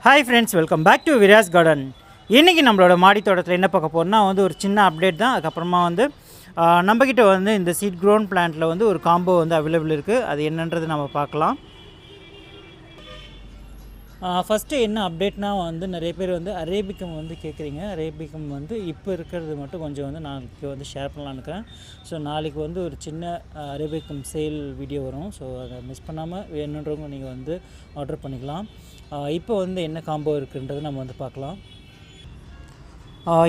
Hi friends, welcome back to Vira's garden. இன்றைக்கி நம்மளோட மாடி தோட்டத்தில் என்ன பார்க்க போகிறோம்னா ஒரு சின்ன அப்டேட் தான். அதுக்கப்புறமா நம்மக்கிட்ட இந்த சீட் க்ரோன் பிளான்ட்டில் ஒரு காம்போ அவைலபிள் இருக்குது. அது என்னன்றது நம்ம பார்க்கலாம். ஃபஸ்ட்டு என்ன அப்டேட்னா நிறைய பேர் அரேபிக்கம் கேட்குறீங்க. அரேபிக்கம் இப்போ இருக்கிறது மட்டும் கொஞ்சம் நாளைக்கு ஷேர் பண்ணலான்னு இருக்கிறேன். ஸோ நாளைக்கு ஒரு சின்ன அரேபிக்கம் சேல் வீடியோ வரும். ஸோ அதை மிஸ் பண்ணாமல் வேணுன்றவங்க நீங்கள் ஆர்டர் பண்ணிக்கலாம். இப்போ என்ன காம்போ இருக்குன்றது நம்ம பார்க்கலாம்.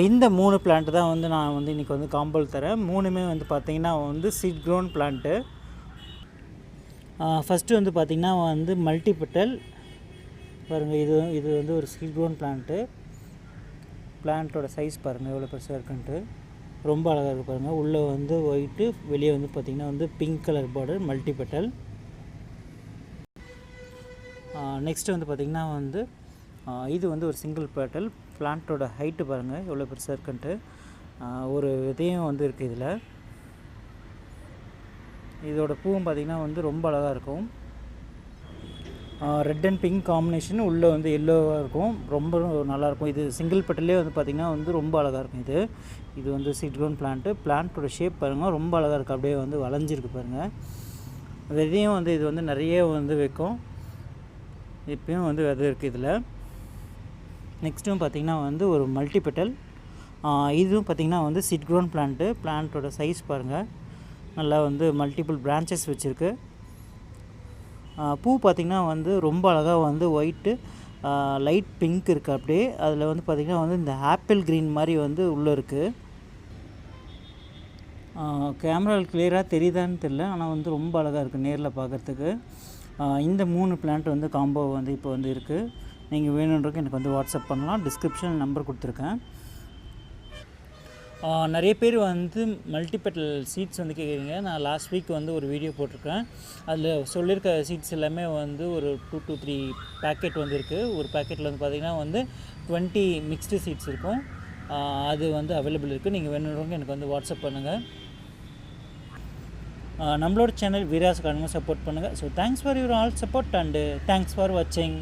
இந்த 3 பிளான்ட்டு தான் நான் இன்றைக்கி காம்போவில் தரேன். 3மே பார்த்திங்கன்னா சீட் க்ரோன் பிளான்ட்டு. ஃபஸ்ட்டு பார்த்திங்கன்னா மல்டிபெட்டல் பாருங்கள். இது ஒரு சீட் க்ரோன் பிளான்ட்டோட சைஸ் பாருங்கள் எவ்வளோ பெருசாக இருக்குன்ட்டு. ரொம்ப அழகாக இருக்குது பாருங்கள். உள்ளே ஒயிட்டு, வெளியே பார்த்திங்கன்னா pink colour border, multipetal. Next பார்த்திங்கன்னா இது ஒரு சிங்கிள் பேட்டல். பிளான்ட்டோட ஹைட்டு பாருங்கள் எவ்வளோ பெருசாக இருக்குன்ட்டு. ஒரு விதையும் இருக்குது இதில். இதோட பூவும் பார்த்திங்கன்னா ரொம்ப அழகாக இருக்கும். Red and pink combination. உள்ளே எல்லோவாக இருக்கும். ரொம்ப நல்லாயிருக்கும். இது சிங்கிள் பெட்டல்லே பார்த்திங்கன்னா ரொம்ப அழகாக இருக்கும். இது சீட் க்ரோன் பிளான்ட்டோட ஷேப் பாருங்கள் ரொம்ப அழகாக இருக்குது. அப்படியே வளைஞ்சிருக்கு பாருங்கள். விதையும் இது நிறைய வைக்கும். இப்போயும் அது இருக்குது இதில். நெக்ஸ்ட்டும் பார்த்திங்கன்னா ஒரு மல்டிபெட்டல். இதுவும் பார்த்திங்கன்னா சீட் க்ரோன் பிளான்ட்டோட சைஸ் பாருங்கள். நல்லா மல்டிபிள் பிரான்ச்சஸ் வச்சுருக்கு. பூ பார்த்திங்கன்னா ரொம்ப அழகாக ஒயிட்டு, லைட் பிங்க் இருக்குது. அப்படியே அதில் பார்த்திங்கன்னா இந்த ஆப்பிள் க்ரீன் மாதிரி உள்ளே இருக்குது. கேமராவில் கிளியராக தெரியுதான்னு தெரில, ஆனால் ரொம்ப அழகாக இருக்குது நேரில் பார்க்குறதுக்கு. இந்த 3 பிளான்ட் காம்போ இப்போ இருக்குது. நீங்கள் வேணுன்றதுக்கு எனக்கு வாட்ஸ்அப் பண்ணலாம். டிஸ்கிரிப்ஷன் நம்பர் கொடுத்துருக்கேன். நிறைய பேர் மல்டிபெட்டல் சீட்ஸ் கேட்குறீங்க. நான் லாஸ்ட் வீக் ஒரு வீடியோ போட்டிருக்கேன். அதில் சொல்லியிருக்க சீட்ஸ் எல்லாமே ஒரு 2 to 3 பேக்கெட் இருக்குது. ஒரு பேக்கெட்டில் பார்த்திங்கன்னா 20 மிக்ஸ்டு சீட்ஸ் இருக்கும். அது அவைலபிள் இருக்குது. நீங்கள் வேணுன்றவங்க எனக்கு வாட்ஸ்அப் பண்ணுங்கள். நம்மளோட சேனல் விராஸ் கார்டன் சப்போர்ட் பண்ணுங்கள். So thanks for your all support and thanks for வாட்சிங்.